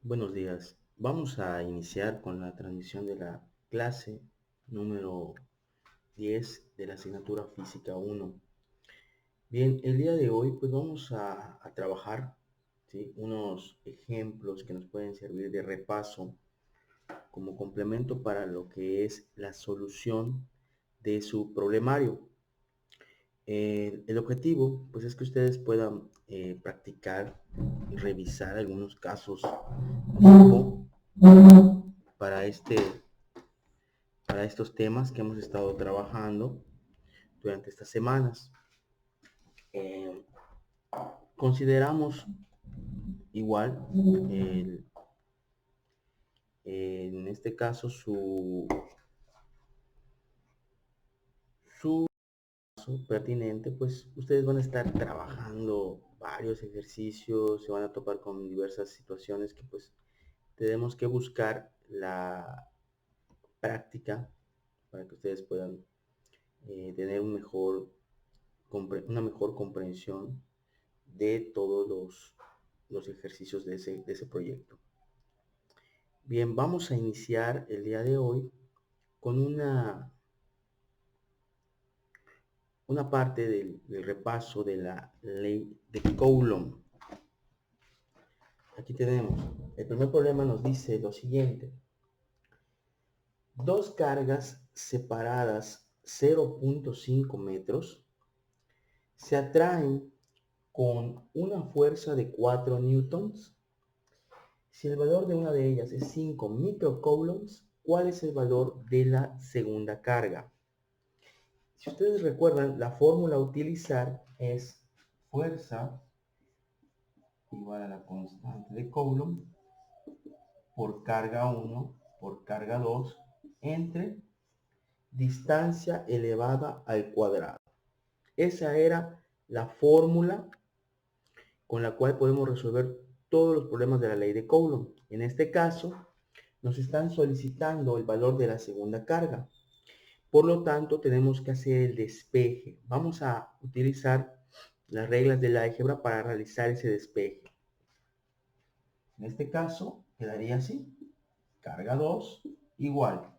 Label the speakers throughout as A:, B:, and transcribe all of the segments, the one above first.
A: Buenos días. Vamos a iniciar con la transmisión de la clase número 10 de la asignatura Física 1. Bien, el día de hoy pues vamos a trabajar, ¿sí?, unos ejemplos que nos pueden servir de repaso como complemento para lo que es la solución de su problemario. El objetivo pues es que ustedes puedan practicar y revisar algunos casos tipo para para estos temas que hemos estado trabajando durante estas semanas. Eh, Consideramos igual el, en este caso su caso pertinente, pues ustedes van a estar trabajando varios ejercicios, se van a topar con diversas situaciones que pues tenemos que buscar la práctica para que ustedes puedan tener una mejor comprensión de todos los ejercicios de ese proyecto. Bien, vamos a iniciar el día de hoy con una parte del repaso de la ley de Coulomb. Aquí tenemos, el primer problema nos dice lo siguiente. Dos cargas separadas 0.5 metros se atraen con una fuerza de 4 newtons. Si el valor de una de ellas es 5 microcoulombs, ¿cuál es el valor de la segunda carga? Si ustedes recuerdan, la fórmula a utilizar es fuerza igual a la constante de Coulomb por carga 1 por carga 2 entre distancia elevada al cuadrado. Esa era la fórmula con la cual podemos resolver todos los problemas de la ley de Coulomb. En este caso, nos están solicitando el valor de la segunda carga. Por lo tanto, tenemos que hacer el despeje. Vamos a utilizar las reglas del álgebra para realizar ese despeje. En este caso, quedaría así. Carga 2 igual.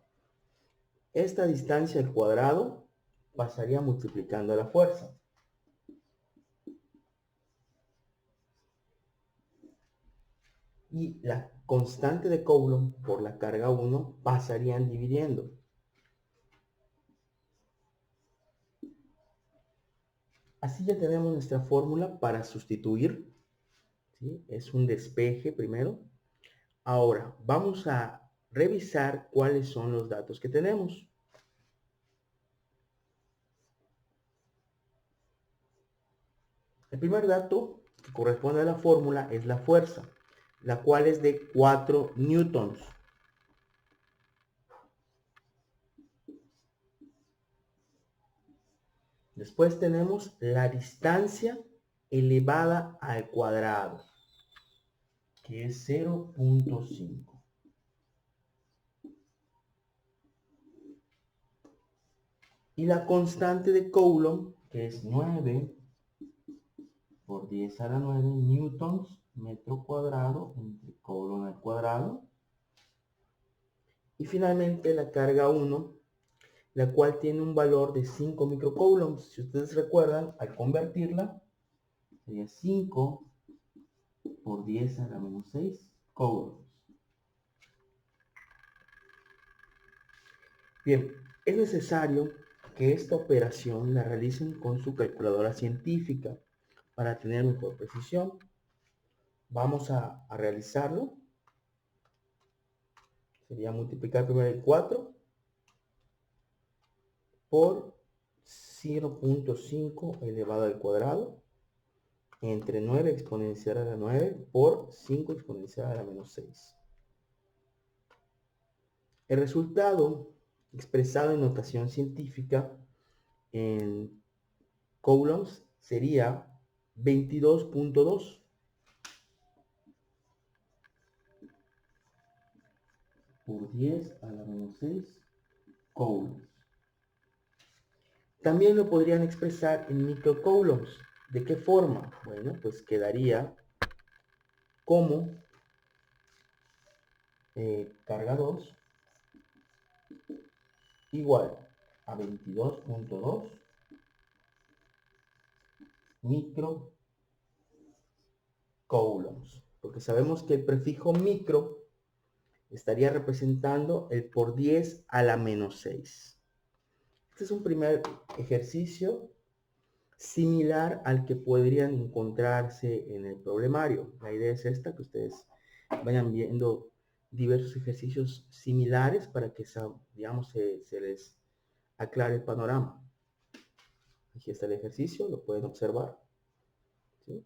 A: Esta distancia al cuadrado pasaría multiplicando la fuerza. Y la constante de Coulomb por la carga 1 pasarían dividiendo. Así ya tenemos nuestra fórmula para sustituir, ¿sí? Es un despeje primero. Ahora, vamos a revisar cuáles son los datos que tenemos. El primer dato que corresponde a la fórmula es la fuerza, la cual es de 4 newtons. Después tenemos la distancia elevada al cuadrado, que es 0.5. Y la constante de Coulomb, que es 9 por 10 a la 9 newtons metro cuadrado entre Coulomb al cuadrado. Y finalmente la carga 1, la cual tiene un valor de 5 microcoulombs. Si ustedes recuerdan, al convertirla, sería 5 por 10 a la menos 6 coulombs. Bien, es necesario que esta operación la realicen con su calculadora científica para tener mejor precisión. Vamos a realizarlo. Sería multiplicar primero el 4 por 0.5 elevado al cuadrado entre 9 exponencial a la 9 por 5 exponencial a la menos 6. El resultado expresado en notación científica en coulombs sería 22.2 por 10 a la menos 6 coulombs. También lo podrían expresar en microcoulombs. ¿De qué forma? Bueno, pues quedaría como carga 2 igual a 22.2 microcoulombs, porque sabemos que el prefijo micro estaría representando el por 10 a la menos 6. Este es un primer ejercicio similar al que podrían encontrarse en el problemario. La idea es esta, que ustedes vayan viendo diversos ejercicios similares para que, digamos, se les aclare el panorama. Aquí está el ejercicio, lo pueden observar, ¿sí?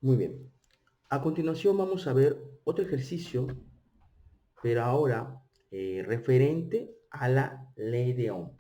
A: Muy bien. A continuación vamos a ver otro ejercicio, pero ahora referente a la ley de Ohm.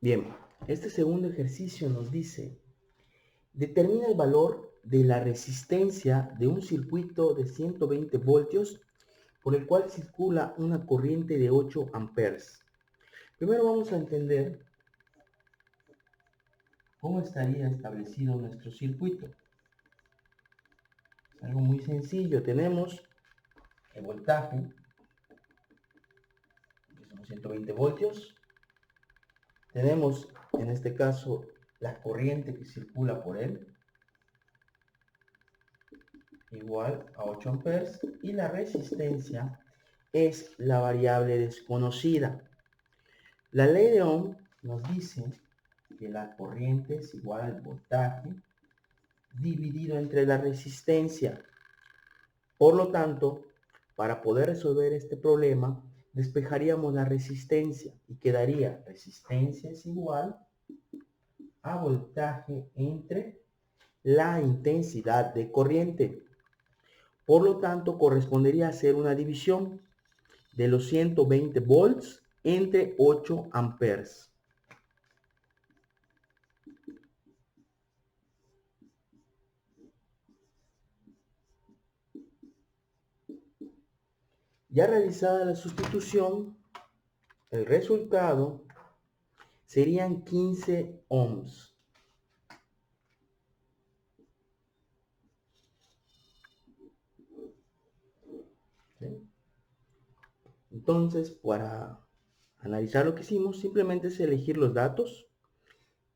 A: Bien, este segundo ejercicio nos dice: determina el valor de la resistencia de un circuito de 120 voltios por el cual circula una corriente de 8 amperes. Primero vamos a entender cómo estaría establecido nuestro circuito. Es algo muy sencillo. Tenemos el voltaje, que son 120 voltios. Tenemos, en este caso, la corriente que circula por él, igual a 8 amperes, y la resistencia es la variable desconocida. La ley de Ohm nos dice que la corriente es igual al voltaje dividido entre la resistencia. Por lo tanto, para poder resolver este problema, despejaríamos la resistencia y quedaría resistencia es igual a voltaje entre la intensidad de corriente. Por lo tanto, correspondería a hacer una división de los 120 volts entre 8 amperes. Ya realizada la sustitución, el resultado serían 15 ohms. ¿Sí? Entonces, para analizar lo que hicimos, simplemente es elegir los datos,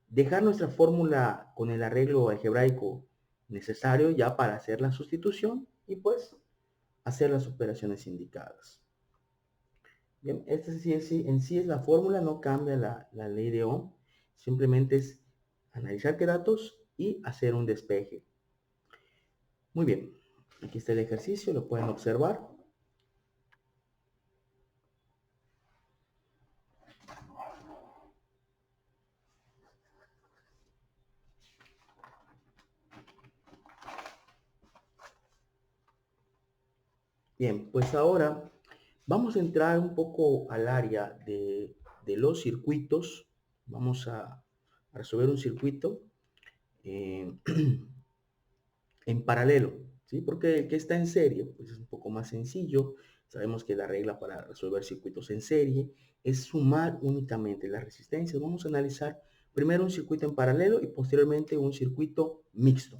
A: dejar nuestra fórmula con el arreglo algebraico necesario ya para hacer la sustitución y pues hacer las operaciones indicadas. Bien, esta en sí es la fórmula, no cambia la ley de Ohm, simplemente es analizar qué datos y hacer un despeje. Muy bien, aquí está el ejercicio, lo pueden observar. Bien, pues ahora vamos a entrar un poco al área de los circuitos. Vamos a a resolver un circuito eh, en paralelo, ¿sí? Porque el que está en serie, pues es un poco más sencillo. Sabemos que la regla para resolver circuitos en serie es sumar únicamente las resistencias. Vamos a analizar primero un circuito en paralelo y posteriormente un circuito mixto.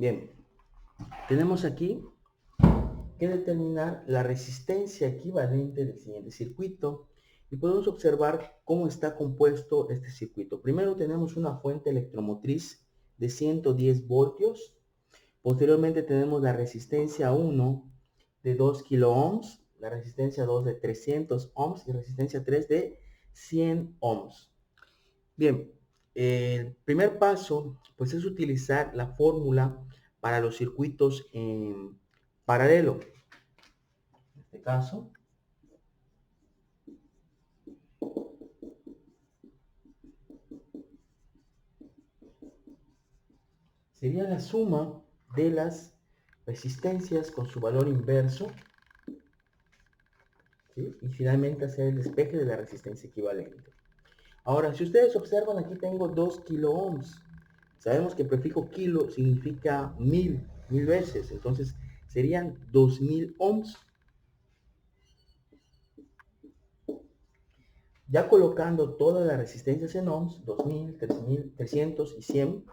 A: Bien, tenemos aquí que determinar la resistencia equivalente del siguiente circuito y podemos observar cómo está compuesto este circuito. Primero tenemos una fuente electromotriz de 110 voltios. Posteriormente tenemos la resistencia 1 de 2 kilo ohms, la resistencia 2 de 300 ohms y resistencia 3 de 100 ohms. Bien, el primer paso pues es utilizar la fórmula para los circuitos en paralelo. En este caso, sería la suma de las resistencias con su valor inverso, ¿sí? Y finalmente hacer el despeje de la resistencia equivalente. Ahora, si ustedes observan, aquí tengo 2 kilo ohms. Sabemos que el prefijo kilo significa mil veces, entonces serían 2000 ohms. Ya colocando todas las resistencias en ohms, 2000, 3000, 300 y 100,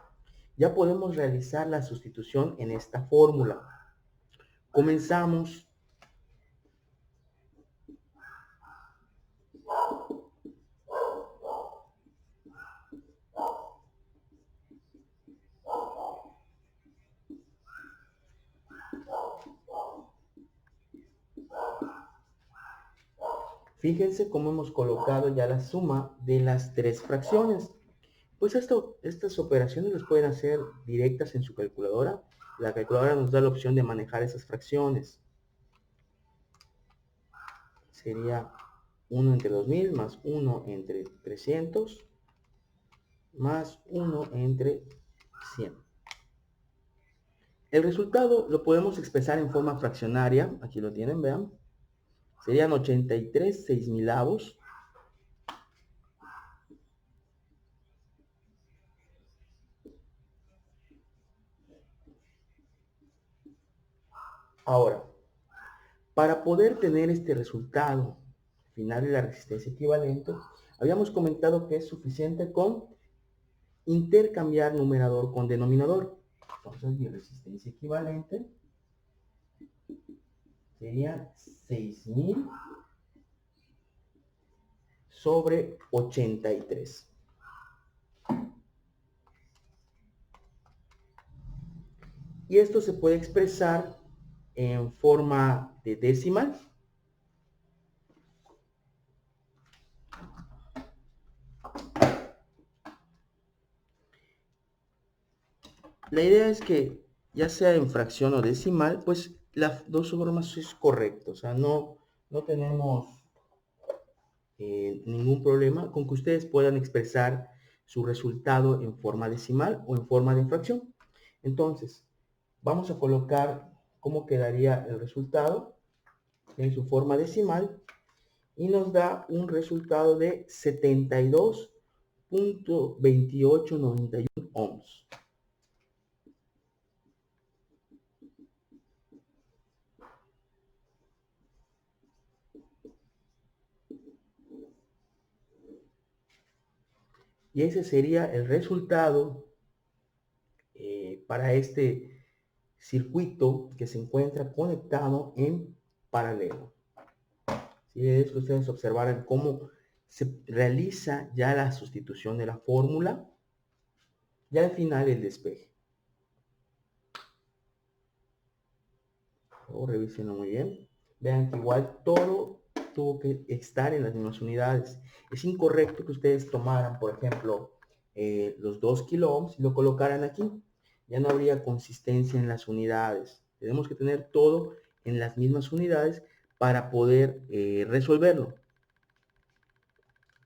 A: ya podemos realizar la sustitución en esta fórmula. Comenzamos. Fíjense cómo hemos colocado ya la suma de las tres fracciones. Pues estas operaciones las pueden hacer directas en su calculadora. La calculadora nos da la opción de manejar esas fracciones. Sería 1 entre 2000 más 1 entre 300 más 1 entre 100. El resultado lo podemos expresar en forma fraccionaria. Aquí lo tienen, vean. Serían 83 6.000avos. Ahora, para poder tener este resultado final de la resistencia equivalente, habíamos comentado que es suficiente con intercambiar numerador con denominador. Entonces mi resistencia equivalente sería 6000 sobre 83. Y esto se puede expresar en forma de decimal. La idea es que ya sea en fracción o decimal, pues las dos formas es correcto. O sea, no tenemos ningún problema con que ustedes puedan expresar su resultado en forma decimal o en forma de fracción. Entonces, vamos a colocar cómo quedaría el resultado en su forma decimal y nos da un resultado de 72.2891 ohms. Y ese sería el resultado para este circuito que se encuentra conectado en paralelo. ¿Sí? Es que ustedes observaran cómo se realiza ya la sustitución de la fórmula y al final el despeje. Luego revísenlo muy bien. Vean que igual todo tuvo que estar en las mismas unidades. Es incorrecto que ustedes tomaran, por ejemplo, los 2 kilo ohms y lo colocaran aquí. Ya no habría consistencia en las unidades. Tenemos que tener todo en las mismas unidades para poder resolverlo.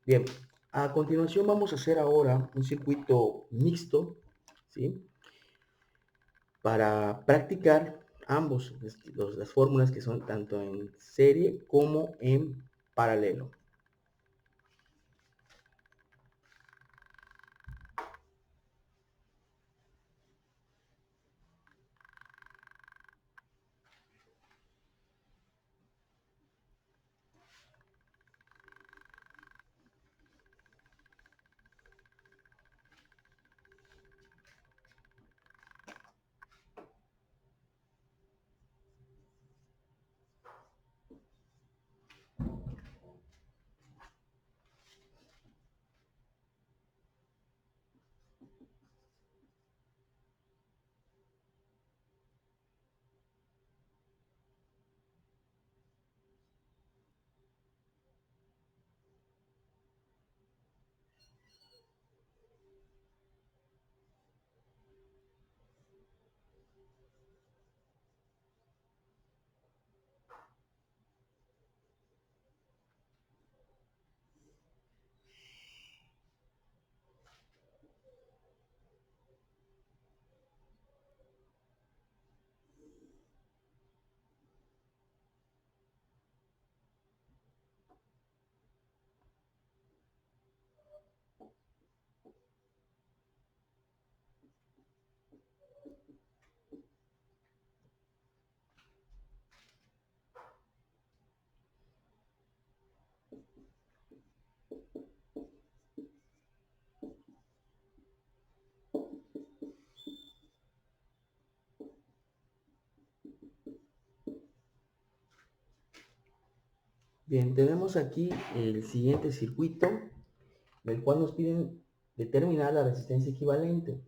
A: Bien, a continuación vamos a hacer ahora un circuito mixto, ¿sí? Para practicar ambos, las fórmulas que son tanto en serie como en paralelo. Bien, tenemos aquí el siguiente circuito, del cual nos piden determinar la resistencia equivalente.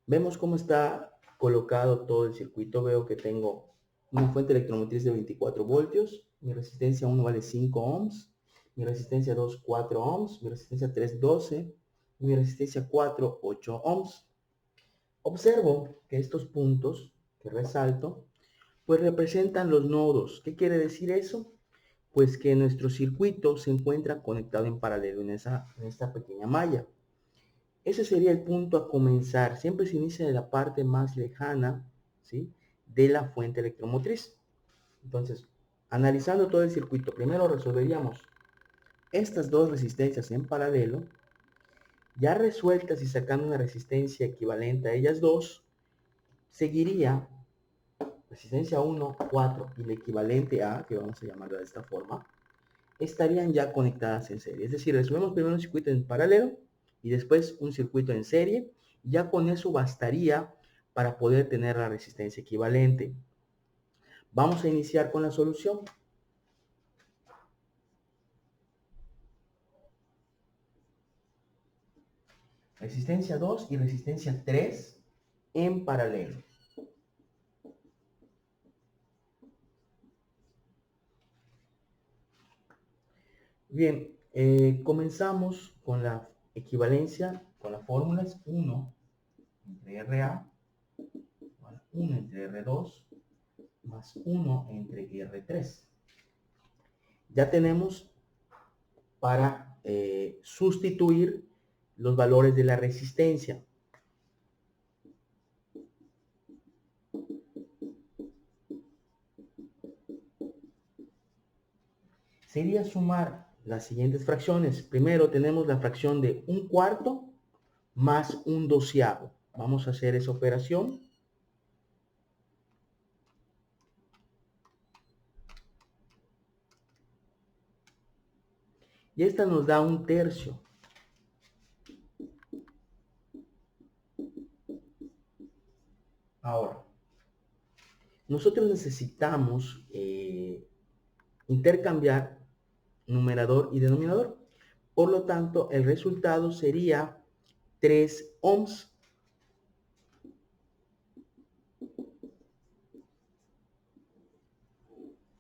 A: Vemos cómo está colocado todo el circuito. Veo que tengo una fuente electromotriz de 24 voltios, mi resistencia 1 vale 5 ohms, mi resistencia 2 4 ohms, mi resistencia 3 12, y mi resistencia 4 8 ohms. Observo que estos puntos que resalto pues representan los nodos. ¿Qué quiere decir eso? Pues que nuestro circuito se encuentra conectado en paralelo en esta pequeña malla. Ese sería el punto a comenzar. Siempre se inicia de la parte más lejana, ¿sí?, de la fuente electromotriz. Entonces, analizando todo el circuito, primero resolveríamos estas dos resistencias en paralelo. Ya resueltas y sacando una resistencia equivalente a ellas dos, seguiría resistencia 1, 4 y la equivalente a, que vamos a llamarla de esta forma, estarían ya conectadas en serie. Es decir, resolvemos primero un circuito en paralelo y después un circuito en serie. Ya con eso bastaría para poder tener la resistencia equivalente. Vamos a iniciar con la solución. Resistencia 2 y resistencia 3 en paralelo. Bien, comenzamos con la equivalencia, con la fórmula es 1 entre RA, igual 1 entre R2, más 1 entre R3. Ya tenemos para sustituir los valores de la resistencia. Sería sumar las siguientes fracciones. Primero tenemos la fracción de 1/4 más 1/12. Vamos a hacer esa operación. Y esta nos da 1/3. Ahora, nosotros necesitamos intercambiar numerador y denominador. Por lo tanto, el resultado sería 3 ohms.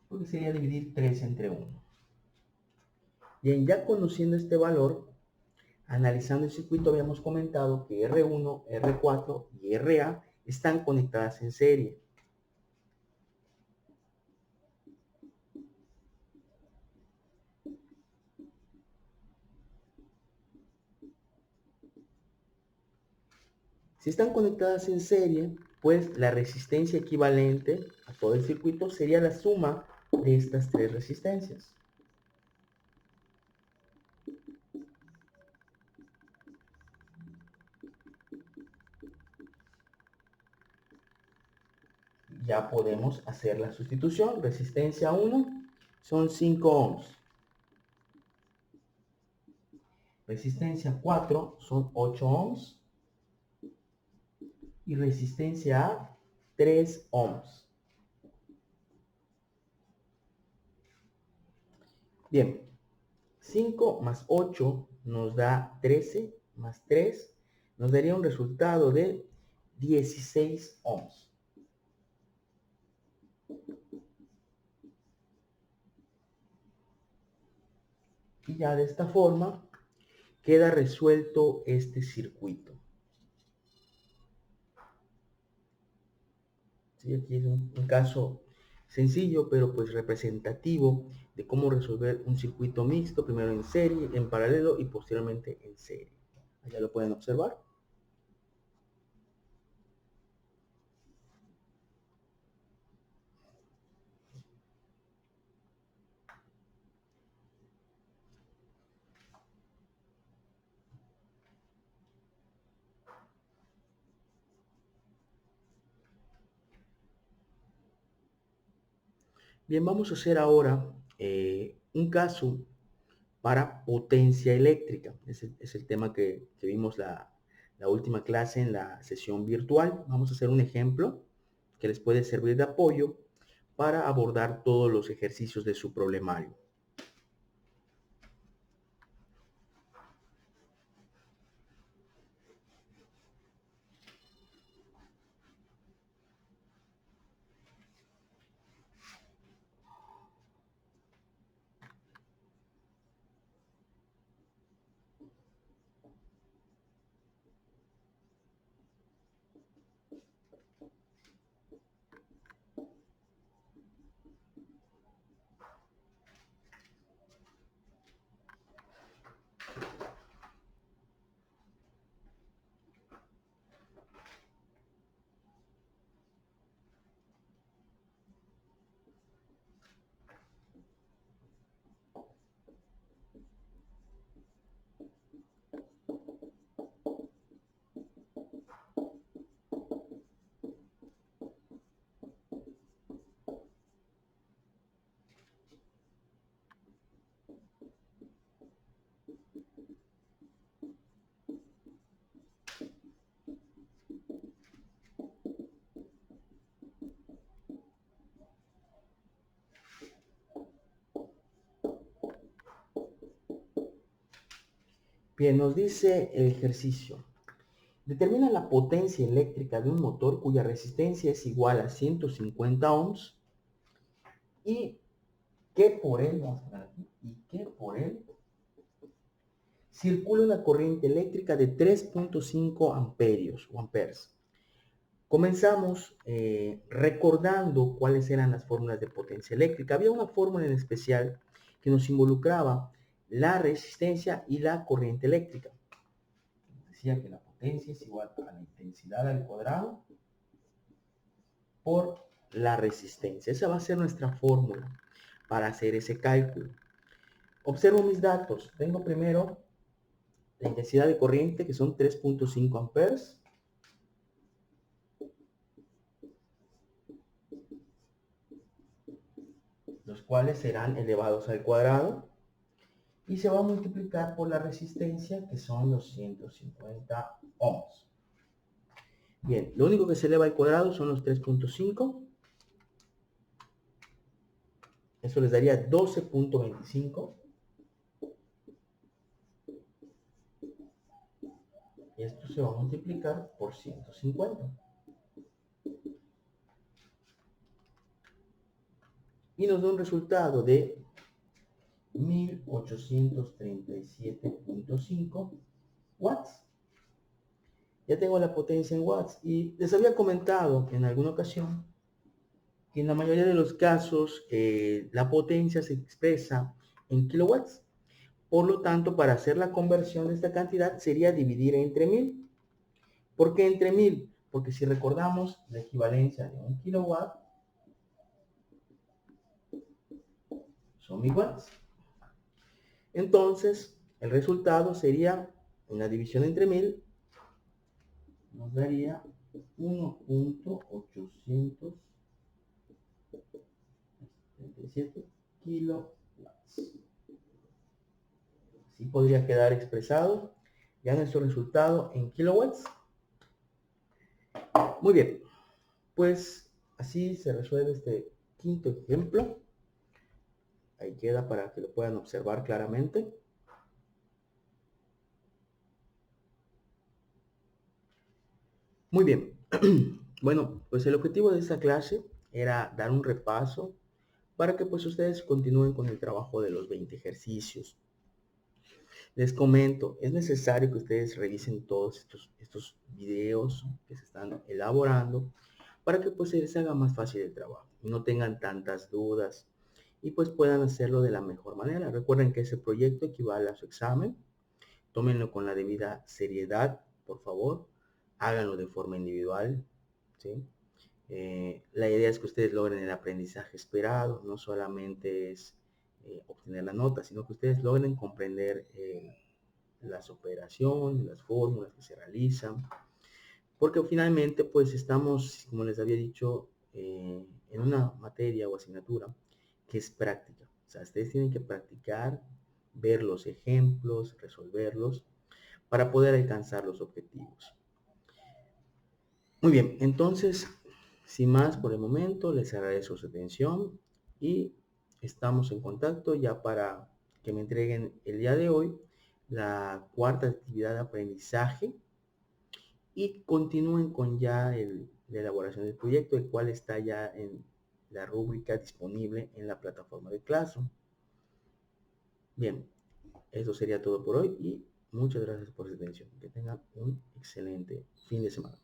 A: Porque sería dividir 3 entre 1. Bien, ya conociendo este valor, analizando el circuito, habíamos comentado que R1, R4 y RA están conectadas en serie. Si están conectadas en serie, pues la resistencia equivalente a todo el circuito sería la suma de estas tres resistencias. Ya podemos hacer la sustitución. Resistencia 1 son 5 ohms. Resistencia 4 son 8 ohms. Y resistencia A, 3 ohms. Bien, 5 más 8 nos da 13, más 3 nos daría un resultado de 16 ohms. Y ya de esta forma queda resuelto este circuito. ¿Sí? Aquí es un caso sencillo, pero pues representativo de cómo resolver un circuito mixto, primero en serie, en paralelo y posteriormente en serie. Allá lo pueden observar. Bien, vamos a hacer ahora un caso para potencia eléctrica. Es el tema que vimos la última clase en la sesión virtual. Vamos a hacer un ejemplo que les puede servir de apoyo para abordar todos los ejercicios de su problemario. Bien, nos dice el ejercicio. Determina la potencia eléctrica de un motor cuya resistencia es igual a 150 ohms y que por él, vamos a ver aquí, y que por él circula una corriente eléctrica de 3.5 amperios o amperes. Comenzamos recordando cuáles eran las fórmulas de potencia eléctrica. Había una fórmula en especial que nos involucraba la resistencia y la corriente eléctrica. Decía que la potencia es igual a la intensidad al cuadrado por la resistencia. Esa va a ser nuestra fórmula para hacer ese cálculo. Observo mis datos. Tengo primero la intensidad de corriente, que son 3.5 amperes. Los cuales serán elevados al cuadrado. Y se va a multiplicar por la resistencia, que son los 150 ohms. Bien, lo único que se eleva al cuadrado son los 3.5. Eso les daría 12.25. Y esto se va a multiplicar por 150. Y nos da un resultado de 1837.5 watts. Ya tengo la potencia en watts. Y les había comentado en alguna ocasión que en la mayoría de los casos la potencia se expresa en kilowatts. Por lo tanto, para hacer la conversión de esta cantidad sería dividir entre 1000. ¿Por qué entre 1000? Porque si recordamos la equivalencia de un kilowatt son 1000 watts. Entonces, el resultado sería, en la división entre 1000, nos daría 1.837 kilowatts. Así podría quedar expresado ya nuestro resultado en kilowatts. Muy bien, pues así se resuelve este quinto ejemplo. Ahí queda para que lo puedan observar claramente. Muy bien. Bueno, pues el objetivo de esta clase era dar un repaso para que pues ustedes continúen con el trabajo de los 20 ejercicios. Les comento, es necesario que ustedes revisen todos estos videos que se están elaborando para que pues se les haga más fácil el trabajo y no tengan tantas dudas y pues puedan hacerlo de la mejor manera. Recuerden que ese proyecto equivale a su examen. Tómenlo con la debida seriedad, por favor. Háganlo de forma individual, ¿sí? La idea es que ustedes logren el aprendizaje esperado, no solamente es obtener la nota, sino que ustedes logren comprender las operaciones, las fórmulas que se realizan, porque finalmente pues estamos, como les había dicho, en una materia o asignatura que es práctica. O sea, ustedes tienen que practicar, ver los ejemplos, resolverlos, para poder alcanzar los objetivos. Muy bien, entonces, sin más por el momento, les agradezco su atención y estamos en contacto ya para que me entreguen el día de hoy la cuarta actividad de aprendizaje y continúen con ya la elaboración del proyecto, el cual está ya en la rúbrica disponible en la plataforma de Classroom. Bien, eso sería todo por hoy y muchas gracias por su atención. Que tengan un excelente fin de semana.